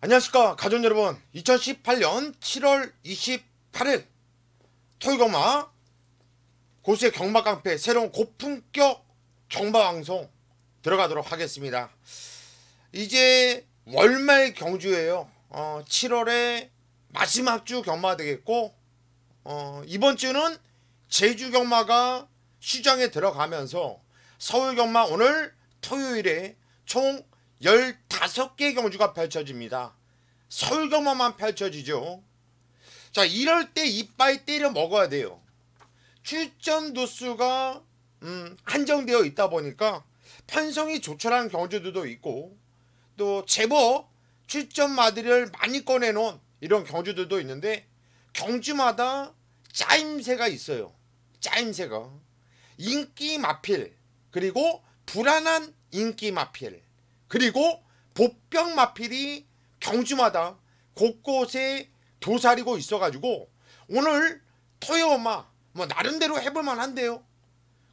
안녕하십니까 가족 여러분. 2018년 7월 28일 토요일경마 고수의 경마깡패 새로운 고품격 경마방송 들어가도록 하겠습니다. 이제 월말 경주예요. 7월의 마지막 주 경마가 되겠고, 이번 주는 제주 경마가 시장에 들어가면서 서울 경마 오늘 토요일에 총 15개 경주가 펼쳐집니다. 서울 경마만 펼쳐지죠. 자, 이럴 때 이빠이 때려 먹어야 돼요. 출전 도수가 한정되어 있다 보니까 편성이 조촐한 경주들도 있고, 또 제법 출전 마들을 많이 꺼내놓은 이런 경주들도 있는데, 경주마다 짜임새가 있어요. 짜임새가 인기 마필, 그리고 불안한 인기 마필, 그리고 보병 마필이 경주마다 곳곳에 도사리고 있어가지고 오늘 토요일마 나름대로 해볼만 한데요.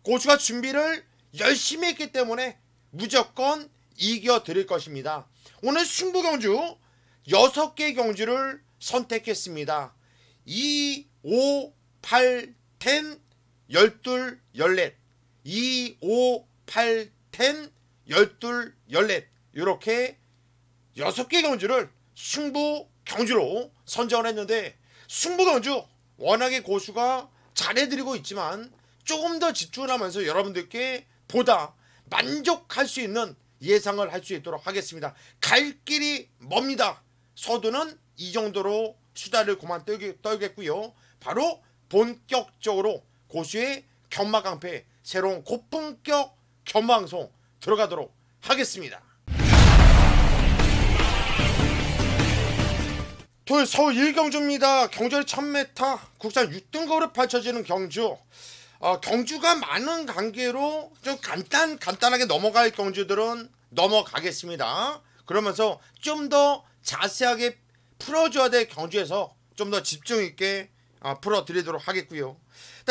고수가 준비를 열심히 했기 때문에 무조건 이겨드릴 것입니다. 오늘 승부 경주 6개 경주를 선택했습니다. 2, 5, 8, 10, 12, 14 2, 5, 8, 10, 12, 14 이렇게 6개 경주를 승부 경주로 선정을 했는데, 승부 경주 워낙에 고수가 잘해드리고 있지만 조금 더 집중을 하면서 여러분들께 보다 만족할 수 있는 예상을 할 수 있도록 하겠습니다. 갈 길이 멉니다. 서두는 이 정도로 수다를 그만 떨겠고요. 바로 본격적으로 고수의 경마깡패 새로운 고품격 경마방송 들어가도록 하겠습니다. 토요일 서울 1경주입니다. 경주를 1000m 국산 6등급으로 펼쳐지는 경주. 경주가 많은 관계로 좀 간단하게 넘어갈 경주들은 넘어가겠습니다. 그러면서 좀 더 자세하게 풀어줘야 될 경주에서 좀 더 집중 있게 풀어드리도록 하겠고요.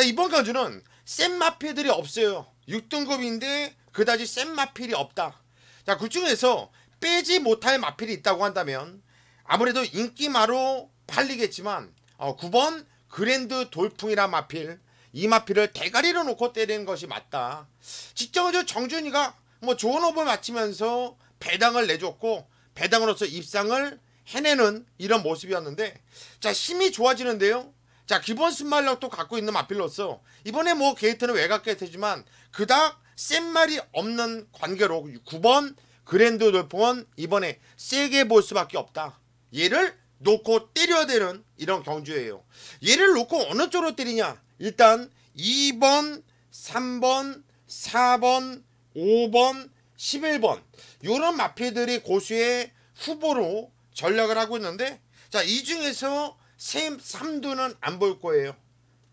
이번 경주는 센 마필들이 없어요. 6등급인데 그다지 센 마필이 없다. 자, 그 중에서 빼지 못할 마필이 있다고 한다면 아무래도 인기마로 팔리겠지만 9번 그랜드 돌풍이란 마필, 이 마필을 대가리로 놓고 때리는 것이 맞다. 직전에 정준이가 좋은 호흡을 맞추면서 배당을 내줬고 배당으로서 입상을 해내는 이런 모습이었는데, 자, 힘이 좋아지는데요. 자, 기본 순발력도 갖고 있는 마필로서 이번에 게이트는 외곽 게이트지만 그닥 센 말이 없는 관계로 9번 그랜드 돌풍은 이번에 세게 볼 수밖에 없다. 얘를 놓고 때려야 되는 이런 경주예요. 얘를 놓고 어느 쪽으로 때리냐? 일단 2번, 3번, 4번, 5번, 11번 이런 마필들이 고수의 후보로 전략을 하고 있는데, 자, 이 중에서 3두는 안 볼 거예요.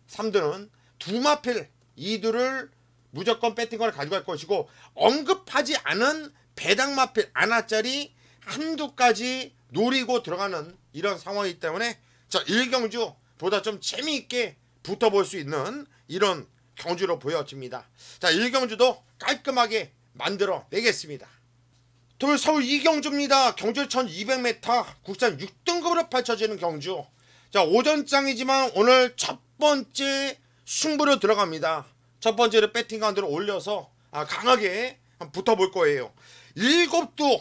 3두는 두 마필, 2두를 무조건 배팅을 가져갈 것이고, 언급하지 않은 배당 마필 하나짜리 한두까지 노리고 들어가는 이런 상황이기 때문에, 자, 1경주 보다 좀 재미있게 붙어볼 수 있는 이런 경주로 보여집니다. 자, 1경주도 깔끔하게 만들어 내겠습니다. 토요일 서울 2경주입니다. 경주 1200m 국산 6등급으로 펼쳐지는 경주. 자, 오전장이지만 오늘 첫 번째 승부로 들어갑니다. 첫 번째로 배팅 가운데로 올려서 강하게 붙어볼 거예요. 7도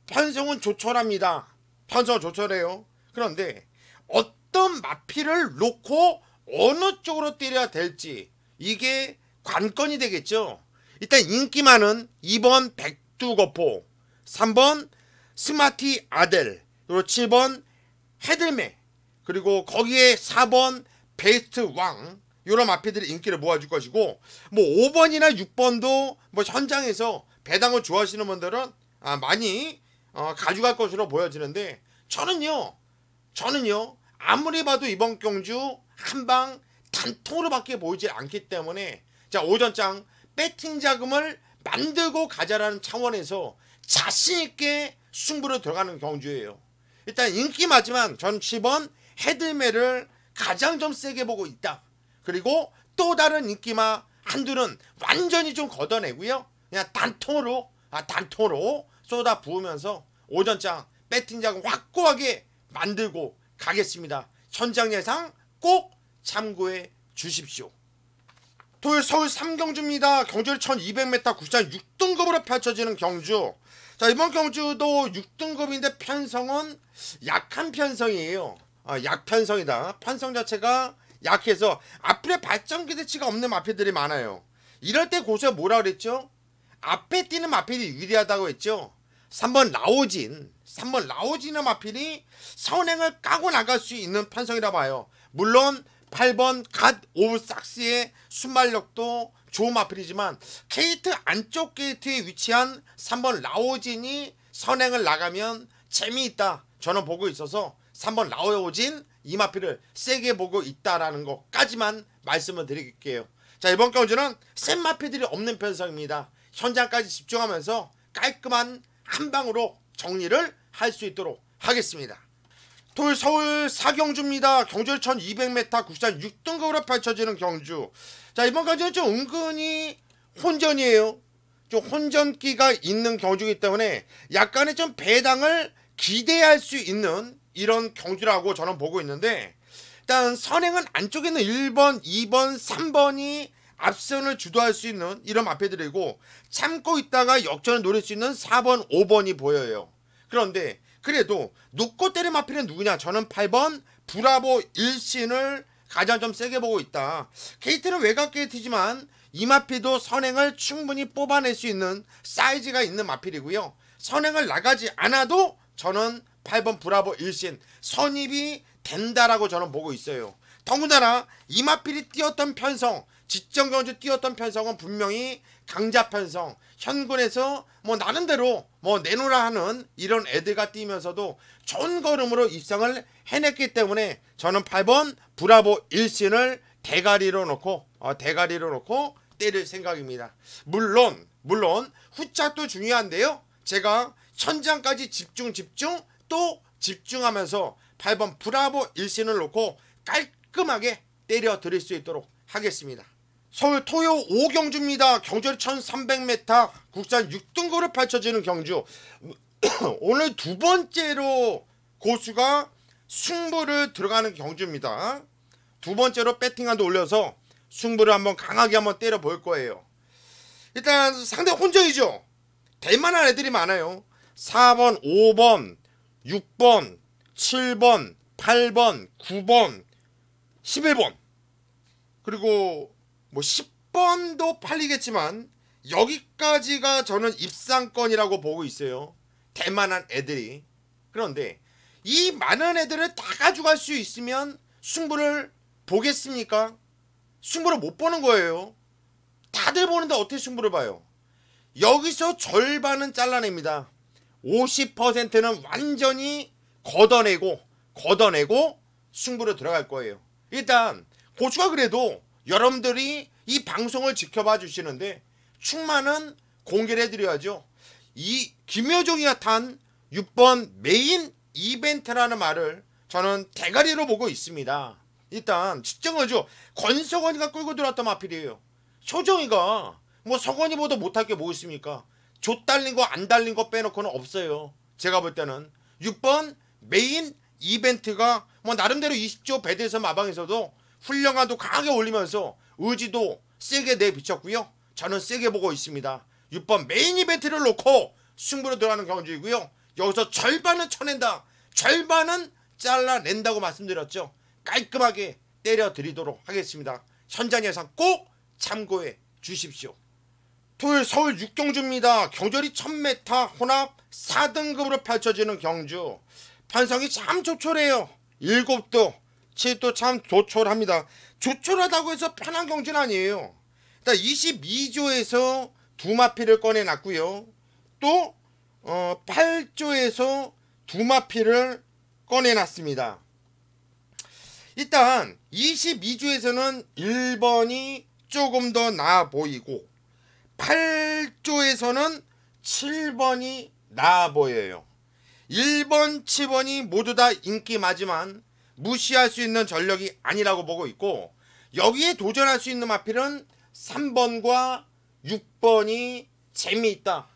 편성은 조촐합니다. 편성은 조촐해요. 그런데 어떤 마필을 놓고 어느 쪽으로 때려야 될지 이게 관건이 되겠죠. 일단 인기 많은 2번 백두거포, 3번 스마티 아델, 그리고 7번 헤들메, 그리고 거기에 4번 베스트 왕, 이런 마필들이 인기를 모아줄 것이고, 5번이나 6번도 현장에서 배당을 좋아하시는 분들은 많이 가져갈 것으로 보여지는데, 저는요 아무리 봐도 이번 경주 한방 단통으로밖에 보이지 않기 때문에, 자, 오전장 배팅 자금을 만들고 가자라는 차원에서 자신있게 승부로 들어가는 경주예요. 일단 인기 맞지만 저는 7번 헤들메를 가장 좀 세게 보고 있다. 그리고 또 다른 인기마 한두는 완전히 좀 걷어내고요. 그냥 단통으로 쏟아 부으면서 오전장 배팅 자금 확고하게 만들고 가겠습니다. 현장 예상 꼭 참고해 주십시오. 토요일 서울 3경주입니다. 경주를 1200m 국산 6등급으로 펼쳐지는 경주. 자, 이번 경주도 6등급인데 편성은 약한 편성이에요. 약편성이다. 편성 자체가 약해서 앞에 발전 기대치가 없는 마필들이 많아요. 이럴 때 고수가 뭐라 그랬죠? 앞에 뛰는 마필이 유리하다고 했죠. 3번 라오진의 마필이 선행을 까고 나갈 수 있는 편성이라 봐요. 물론 8번 갓 오브삭스의 순발력도 좋은 마필이지만 게이트 안쪽 게이트에 위치한 3번 라오진이 선행을 나가면 재미있다 저는 보고 있어서 3번 라오진 이 마필을 세게 보고 있다라는 것까지만 말씀을 드릴게요. 자, 이번 경주는 센 마필들이 없는 편성입니다. 현장까지 집중하면서 깔끔한 한방으로 정리를 할 수 있도록 하겠습니다. 토요일 서울 4경주입니다. 경주를 1200m 국산 6등급으로 펼쳐지는 경주. 자, 이번 경주는 좀 은근히 혼전이에요. 좀 혼전기가 있는 경주이기 때문에 약간의 좀 배당을 기대할 수 있는 이런 경주라고 저는 보고 있는데, 일단 선행은 안쪽에 있는 1번, 2번, 3번이 앞선을 주도할 수 있는 이런 마필들이고, 참고 있다가 역전을 노릴 수 있는 4번, 5번이 보여요. 그런데 그래도 놓고 때릴 마필은 누구냐? 저는 8번 브라보 1신을 가장 좀 세게 보고 있다. 게이트는 외곽 게이트지만 이 마필도 선행을 충분히 뽑아낼 수 있는 사이즈가 있는 마필이고요. 선행을 나가지 않아도 저는 8번 브라보 1신 선입이 된다라고 저는 보고 있어요. 더군다나 이 마필이 뛰었던 편성, 직전경주 뛰었던 편성은 분명히 강자 편성, 현군에서 뭐 나름대로 뭐 내놓으라 하는 이런 애들과 뛰면서도 좋은 걸음으로 입상을 해냈기 때문에 저는 8번 브라보 1신을 대가리로 놓고 때릴 생각입니다. 물론 후짝도 중요한데요. 제가 현장까지 집중 집중하면서 8번 브라보 1신을 놓고 깔끔하게 때려 드릴 수 있도록 하겠습니다. 서울 토요 5경주입니다. 경주를 1300m 국산 6등급으로 펼쳐지는 경주. 오늘 두 번째로 고수가 승부를 들어가는 경주입니다. 두 번째로 배팅한도 올려서 승부를 한번 강하게 한번 때려 볼 거예요. 일단 상대 혼전이죠. 대만한 애들이 많아요. 4번, 5번, 6번, 7번, 8번, 9번, 11번, 그리고 뭐 10번도 팔리겠지만 여기까지가 저는 입상권이라고 보고 있어요. 대만한 애들이. 그런데 이 많은 애들을 다 가져갈 수 있으면 승부를 보겠습니까? 승부를 못 보는 거예요. 다들 보는데 어떻게 승부를 봐요? 여기서 절반은 잘라냅니다. 50%는 완전히 걷어내고 승부로 들어갈 거예요. 일단 고수가 그래도 여러분들이 이 방송을 지켜봐 주시는데 충만한 공개를 해드려야죠. 이 김효종이가 탄 6번 메인 이벤트라는 말을 저는 대가리로 보고 있습니다. 일단 직정하죠. 권석원이가 끌고 들어왔던 마필이에요. 효종이가 뭐 석원이보다 못할 게 뭐 있습니까? 조 달린 거 안 달린 거 빼놓고는 없어요. 제가 볼 때는 6번 메인 이벤트가 뭐 나름대로 20조 배대에서 마방에서도 훌륭하도 강하게 올리면서 의지도 세게 내비쳤고요. 저는 세게 보고 있습니다. 6번 메인 이벤트를 놓고 승부로 들어가는 경주이고요. 여기서 절반은 쳐낸다, 절반은 잘라낸다고 말씀드렸죠. 깔끔하게 때려드리도록 하겠습니다. 현장 예상 꼭 참고해 주십시오. 토요일 서울 6경주입니다. 경주리 1000m 혼합 4등급으로 펼쳐지는 경주. 편성이 참 조촐해요. 7도 7도 참 조촐합니다. 조촐하다고 해서 편한 경주는 아니에요. 일단 22조에서 두 마필을 꺼내놨고요. 또 8조에서 두 마필을 꺼내놨습니다. 일단 22조에서는 1번이 조금 더 나아 보이고 8조에서는 7번이 나아 보여요. 1번, 7번이 모두 다 인기 많지만 무시할 수 있는 전력이 아니라고 보고 있고, 여기에 도전할 수 있는 마필은 3번과 6번이 재미있다.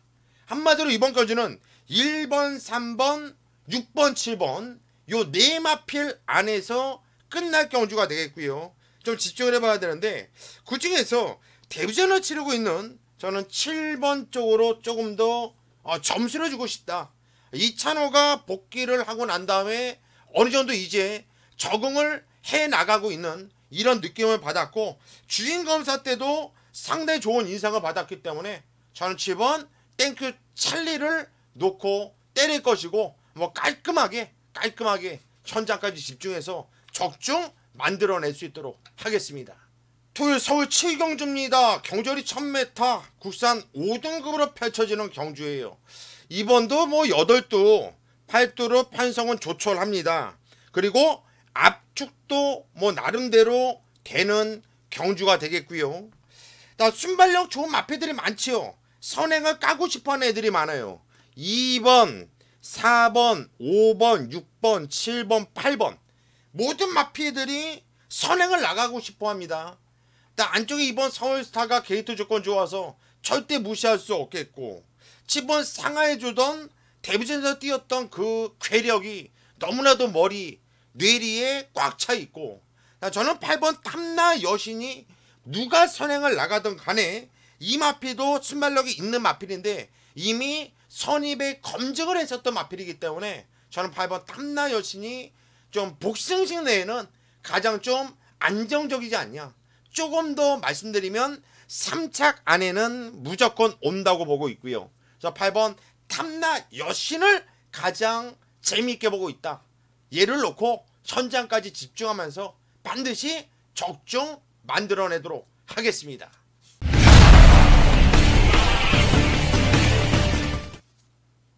한마디로 이번 경주는 1번, 3번, 6번, 7번 요 네 마필 안에서 끝날 경주가 되겠고요. 좀 집중을 해봐야 되는데 그 중에서 데뷔전을 치르고 있는 저는 7번 쪽으로 조금 더 점수를 주고 싶다. 이찬호가 복귀를 하고 난 다음에 어느 정도 이제 적응을 해 나가고 있는 이런 느낌을 받았고 주인검사 때도 상당히 좋은 인상을 받았기 때문에 저는 7번 땡큐 찰리를 놓고 때릴 것이고 뭐 깔끔하게 현장까지 집중해서 적중 만들어낼 수 있도록 하겠습니다. 토요일 서울 7경주입니다. 경절이 1000m 국산 5등급으로 펼쳐지는 경주예요. 이번도 뭐 8두 8두로 편성은 조촐합니다. 그리고 압축도 뭐 나름대로 되는 경주가 되겠고요. 순발력 좋은 마패들이 많지요. 선행을 까고 싶어하는 애들이 많아요. 2번, 4번, 5번, 6번, 7번, 8번 모든 마피들이 선행을 나가고 싶어합니다. 안쪽에 2번 서울스타가 게이트 조건 좋아서 절대 무시할 수 없겠고 7번 상하해주던 데뷔전에서 뛰었던 그 괴력이 너무나도 머리 뇌리에 꽉 차 있고 저는 8번 탐나 여신이 누가 선행을 나가든 간에 이 마필도 순발력이 있는 마필인데 이미 선입에 검증을 했었던 마필이기 때문에 저는 8번 탐나 여신이 좀 복승식 내에는 가장 좀 안정적이지 않냐. 조금 더 말씀드리면 3착 안에는 무조건 온다고 보고 있고요. 그래서 8번 탐나 여신을 가장 재미있게 보고 있다. 얘를 놓고 현장까지 집중하면서 반드시 적중 만들어내도록 하겠습니다.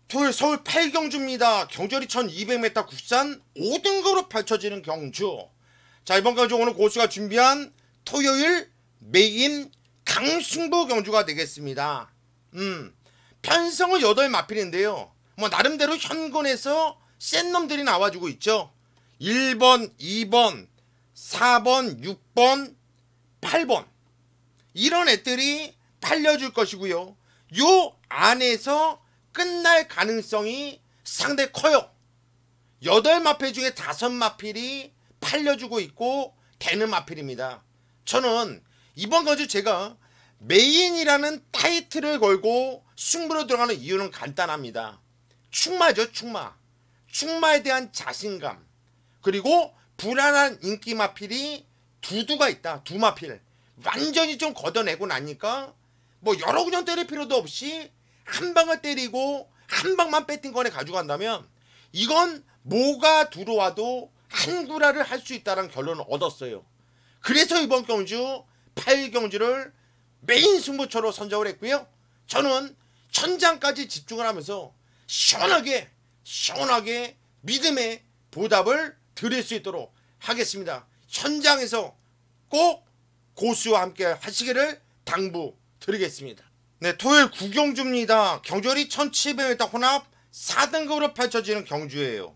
토요일 서울 8경주입니다. 경절이 1200m 국산 5등급으로 펼쳐지는 경주. 자, 이번 경주 오늘 고수가 준비한 토요일 메인 강승부 경주가 되겠습니다. 편성은 8마필인데요. 뭐 나름대로 현군에서 센 놈들이 나와주고 있죠. 1번, 2번, 4번, 6번, 8번 이런 애들이 팔려줄 것이고요. 요 안에서 끝날 가능성이 상당히 커요. 8마필 중에 5마필이 팔려주고 있고 되는 마필입니다. 저는 이번 경주 제가 메인이라는 타이틀을 걸고 승부로 들어가는 이유는 간단합니다. 충마죠. 충마에 대한 자신감 그리고 불안한 인기 마필이 두두가 있다. 두 마필 완전히 좀 걷어내고 나니까 뭐 여러 군형 때릴 필요도 없이 한 방을 때리고 한 방만 배팅권에 가져간다면 이건 뭐가 들어와도 한 구라를 할 수 있다는 결론을 얻었어요. 그래서 이번 경주 8경주를 메인 승부처로 선정을 했고요. 저는 천장까지 집중을 하면서 시원하게 믿음의 보답을 드릴 수 있도록 하겠습니다. 현장에서 꼭 고수와 함께 하시기를 당부드리겠습니다. 네, 토요일 9경주입니다. 경주열이 1700m 혼합 4등급으로 펼쳐지는 경주예요.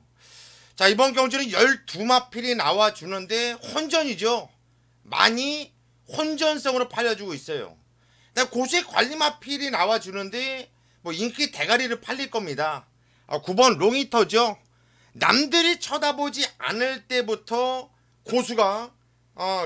자, 이번 경주는 12마필이 나와주는데 혼전이죠. 많이 혼전성으로 팔려주고 있어요. 고수의 관리마필이 나와주는데 뭐 인기 대가리를 팔릴 겁니다. 9번 롱히터죠. 남들이 쳐다보지 않을 때부터 고수가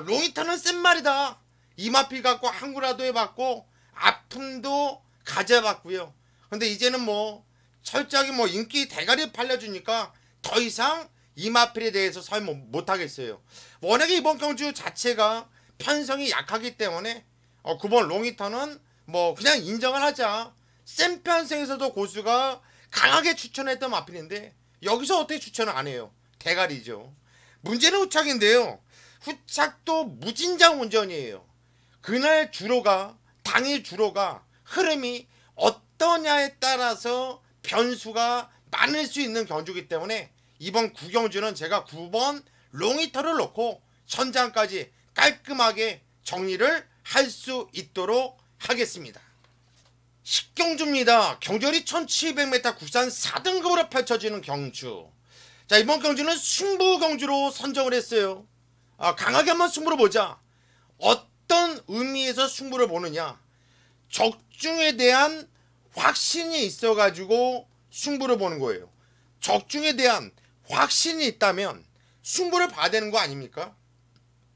롱히터는 센 말이다. 이 마필 갖고 한구라도 해봤고 아픔도 가져봤고요. 근데 이제는 뭐 철저하게 뭐 인기 대가리 팔려주니까 더 이상 이 마필에 대해서 설명 못하겠어요. 워낙에 이번 경주 자체가 편성이 약하기 때문에 9번 롱히터는 뭐 그냥 인정을 하자. 센 편성에서도 고수가 강하게 추천했던 마필인데 여기서 어떻게 추천을 안 해요? 대가리죠. 문제는 후착인데요. 후착도 무진장 운전이에요. 그날 주로가 당일 주로가 흐름이 어떠냐에 따라서 변수가 많을 수 있는 경주이기 때문에 이번 9경주는 제가 9번 롱히터를 놓고 현장까지 깔끔하게 정리를 할 수 있도록 하겠습니다. 10경주입니다. 경주열이 1700m 국산 4등급으로 펼쳐지는 경주. 자, 이번 경주는 승부 경주로 선정을 했어요. 강하게 한번 승부를 보자. 어떤 의미에서 승부를 보느냐. 적중에 대한 확신이 있어가지고 승부를 보는 거예요. 적중에 대한 확신이 있다면 승부를 봐야 되는 거 아닙니까?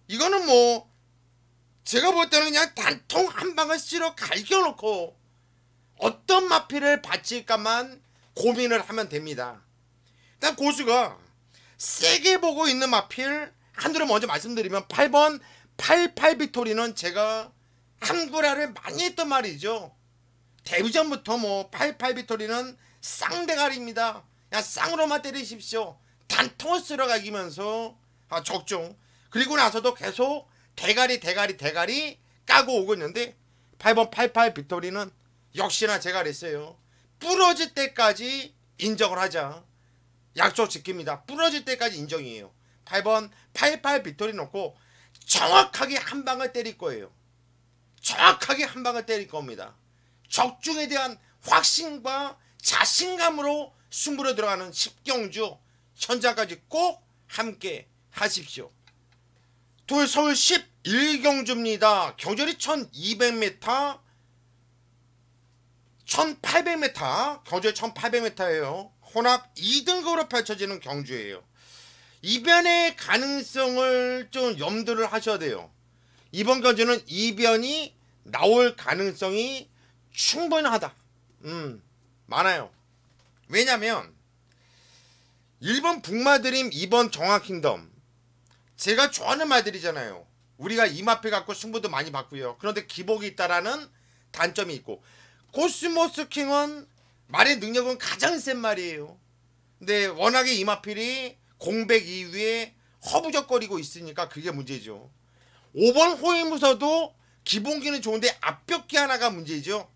이거는 뭐 제가 볼 때는 그냥 단통 한 방을 쓸어 갈겨놓고 어떤 마필을 바칠까만 고민을 하면 됩니다. 일단 고수가 세게 보고 있는 마필 한두를 먼저 말씀드리면 8번 88 빅토리는 제가 한구라를 많이 했던 말이죠. 데뷔전부터 뭐 88 빅토리는 쌍대가리입니다. 그냥 쌍으로만 때리십시오. 단통을 쓸어 가기면서 적중. 그리고 나서도 계속 대가리 까고 오고 있는데 8번 88 빅토리는 역시나 제가 그랬어요. 부러질 때까지 인정을 하자. 약속 지킵니다. 부러질 때까지 인정이에요. 8번 88 빅토리 놓고 정확하게 한 방을 때릴 거예요. 정확하게 한 방을 때릴 겁니다. 적중에 대한 확신과 자신감으로 승부로 들어가는 10경주 현장까지 꼭 함께 하십시오. 토요일 서울 11경주입니다. 경절이 1200m 1800m 경절 1800m예요. 혼합 2등급으로 펼쳐지는 경주예요. 이변의 가능성을 좀 염두를 하셔야 돼요. 이번 경주는 이변이 나올 가능성이 충분하다. 많아요. 왜냐면 1번 북마드림 2번 정화킹덤 제가 좋아하는 말들이잖아요. 우리가 이 마필 갖고 승부도 많이 봤고요. 그런데 기복이 있다라는 단점이 있고 코스모스킹은 말의 능력은 가장 센 말이에요. 근데 워낙에 이 마필이 공백 이후에 허부적거리고 있으니까 그게 문제죠. 5번 호위무서도 기본기는 좋은데 앞벽기 하나가 문제죠.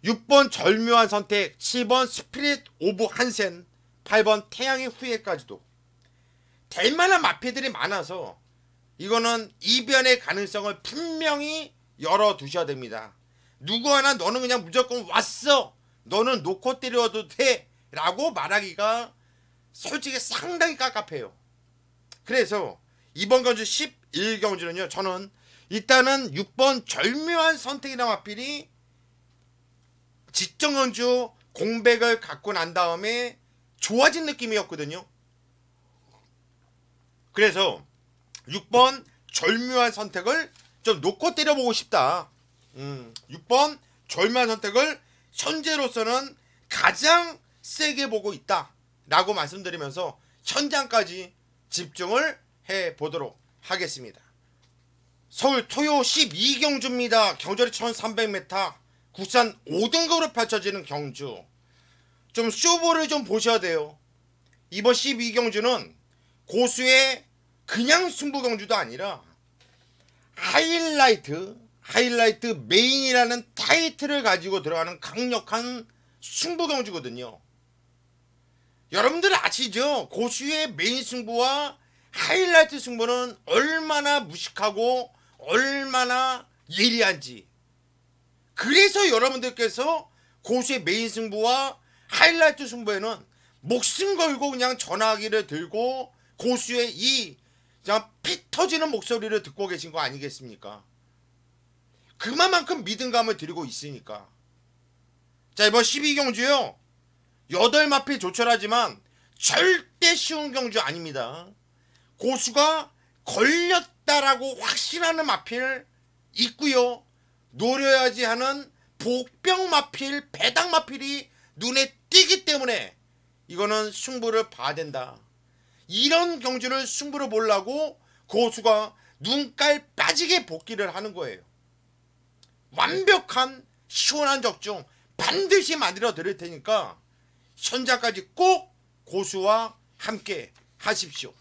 6번 절묘한 선택, 7번 스피릿 오브 한센, 8번 태양의 후예까지도 될 만한 마필들이 많아서 이거는 이변의 가능성을 분명히 열어두셔야 됩니다. 누구 하나 너는 그냥 무조건 왔어, 너는 놓고 때려도 돼 라고 말하기가 솔직히 상당히 깝깝해요. 그래서 이번 경주 11경주는요 저는 일단은 6번 절묘한 선택이라는 마필이 직전경주 공백을 갖고 난 다음에 좋아진 느낌이었거든요. 그래서 6번 절묘한 선택을 좀 놓고 때려보고 싶다. 6번 절묘한 선택을 현재로서는 가장 세게 보고 있다 라고 말씀드리면서 현장까지 집중을 해보도록 하겠습니다. 서울 토요 12경주입니다. 경절이 1300m 국산 5등급으로 펼쳐지는 경주. 좀 쇼보를 좀 보셔야 돼요. 이번 12경주는 고수의 그냥 승부 경주도 아니라 하이라이트 메인이라는 타이틀을 가지고 들어가는 강력한 승부 경주거든요. 여러분들 아시죠? 고수의 메인 승부와 하이라이트 승부는 얼마나 무식하고 얼마나 예리한지. 그래서 여러분들께서 고수의 메인 승부와 하이라이트 승부에는 목숨 걸고 그냥 전화기를 들고 고수의 이 그냥 피 터지는 목소리를 듣고 계신 거 아니겠습니까? 그만큼 믿음감을 드리고 있으니까. 자, 이번 12경주요 8마필 조촐하지만 절대 쉬운 경주 아닙니다. 고수가 걸렸다라고 확신하는 마필 있고요. 노려야지 하는 복병 마필, 배당 마필이 눈에 띄기 때문에 이거는 승부를 봐야 된다. 이런 경주를 승부를 보려고 고수가 눈깔 빠지게 복귀를 하는 거예요. 완벽한 시원한 적중 반드시 만들어 드릴 테니까 현장까지 꼭 고수와 함께 하십시오.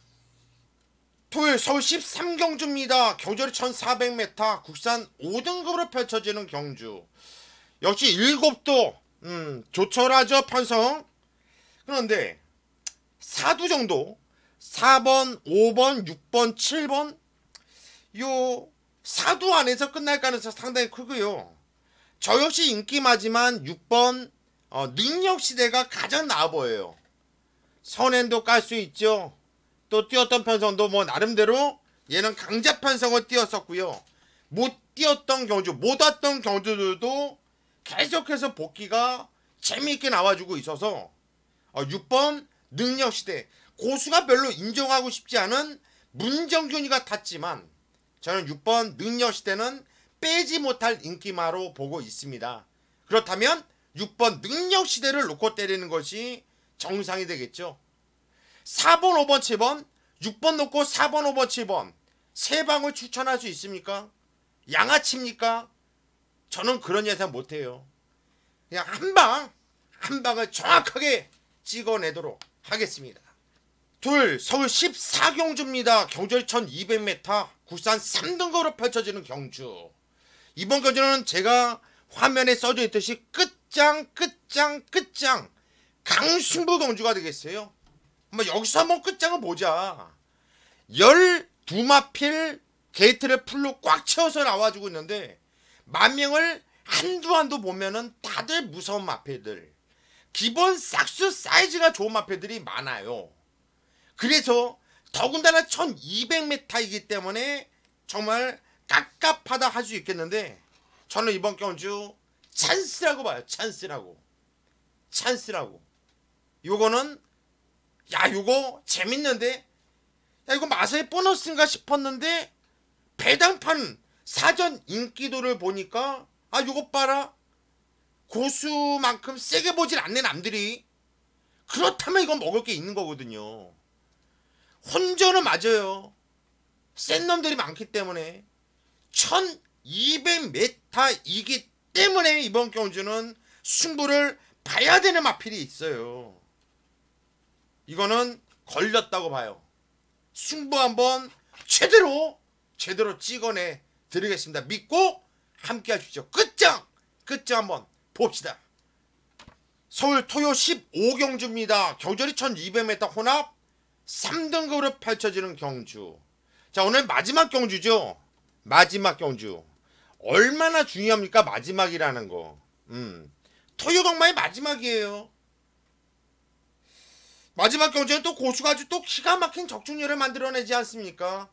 토요일 서울 13경주입니다. 경절이 1400m 국산 5등급으로 펼쳐지는 경주. 역시 7도 조촐하죠 편성. 그런데 4두 정도 4번 5번 6번 7번 요 4두 안에서 끝날 가능성이 상당히 크고요. 저 역시 인기마지만 6번 능력시대가 가장 나아 보여요. 선행도 깔 수 있죠. 또 뛰었던 편성도 뭐 나름대로 얘는 강자 편성을 뛰었었고요. 못 뛰었던 경주, 못 왔던 경주들도 계속해서 복귀가 재미있게 나와주고 있어서 6번 능력시대. 고수가 별로 인정하고 싶지 않은 문정균이가 탔지만 저는 6번 능력시대는 빼지 못할 인기마로 보고 있습니다. 그렇다면 6번 능력시대를 놓고 때리는 것이 정상이 되겠죠. 4번, 5번, 7번, 6번 놓고 4번, 5번, 7번 세 방을 추천할 수 있습니까? 양아치입니까? 저는 그런 예상 못해요. 그냥 한 방을 정확하게 찍어내도록 하겠습니다. 둘, 서울 14경주입니다. 경주거리 1200m, 국산 3등급으로 펼쳐지는 경주. 이번 경주는 제가 화면에 써져 있듯이 끝장 강승부 경주가 되겠어요. 여기서 한번 끝장을 보자. 12마필 게이트를 풀로 꽉 채워서 나와주고 있는데 만명을 한두 보면은 다들 무서운 마패들, 기본 싹수 사이즈가 좋은 마패들이 많아요. 그래서 더군다나 1200m이기 때문에 정말 깝깝하다 할 수 있겠는데 저는 이번 경주 찬스라고 봐요. 찬스라고. 요거는 요거 재밌는데 이거 마사의 보너스인가 싶었는데 배당판 사전 인기도를 보니까 요거 봐라. 고수만큼 세게 보질 않는 남들이. 그렇다면 이건 먹을 게 있는 거거든요. 혼전은 맞아요. 센 놈들이 많기 때문에 1200m이기 때문에 이번 경주는 승부를 봐야 되는 마필이 있어요. 이거는 걸렸다고 봐요. 승부 한번 제대로 찍어내 드리겠습니다. 믿고 함께 하십시오. 끝장 한번 봅시다. 서울 토요 15경주입니다. 경주거리 1200m 혼합 3등급으로 펼쳐지는 경주. 자, 오늘 마지막 경주죠. 마지막 경주. 얼마나 중요합니까? 마지막이라는 거. 토요 경마의 마지막이에요. 마지막 경주는 또 고수가 아주 또 기가 막힌 적중률을 만들어내지 않습니까?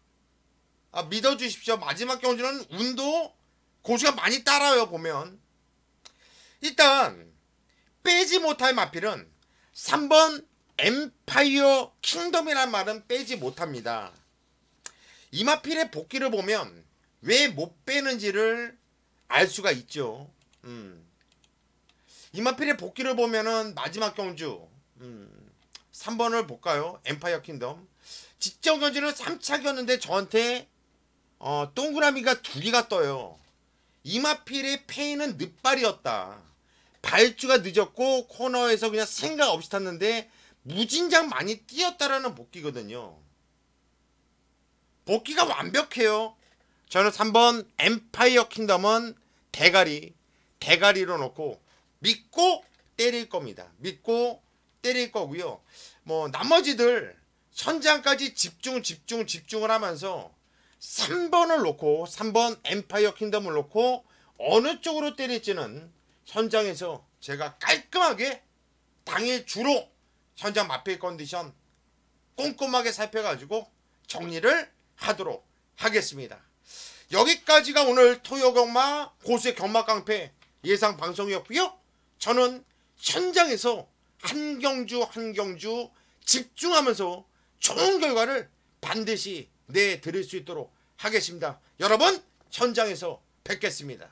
믿어주십시오. 마지막 경주는 운도 고수가 많이 따라요. 보면 일단 빼지 못할 마필은 3번 엠파이어 킹덤이란 말은 빼지 못합니다. 이 마필의 복귀를 보면 왜 못 빼는지를 알 수가 있죠. 이 마필의 복귀를 보면은 마지막 경주 3번을 볼까요? 엠파이어 킹덤. 직전 경주는 3착이었는데 저한테 동그라미가 2개가 떠요. 이마필의 페인은 늦발이었다. 발주가 늦었고 코너에서 그냥 생각 없이 탔는데 무진장 많이 뛰었다라는 복귀거든요. 복귀가 완벽해요. 저는 3번 엠파이어 킹덤은 대가리로 놓고 믿고 때릴 겁니다. 믿고 때릴 거고요. 나머지들 현장까지 집중을 하면서 3번을 놓고 3번 엠파이어 킹덤을 놓고 어느 쪽으로 때릴지는 현장에서 제가 깔끔하게 당일 주로 현장 마필 컨디션 꼼꼼하게 살펴가지고 정리를 하도록 하겠습니다. 여기까지가 오늘 토요경마 고수의 경마깡패 예상 방송이었고요. 저는 현장에서 한 경주 집중하면서 좋은 결과를 반드시 내드릴 수 있도록 하겠습니다. 여러분 현장에서 뵙겠습니다.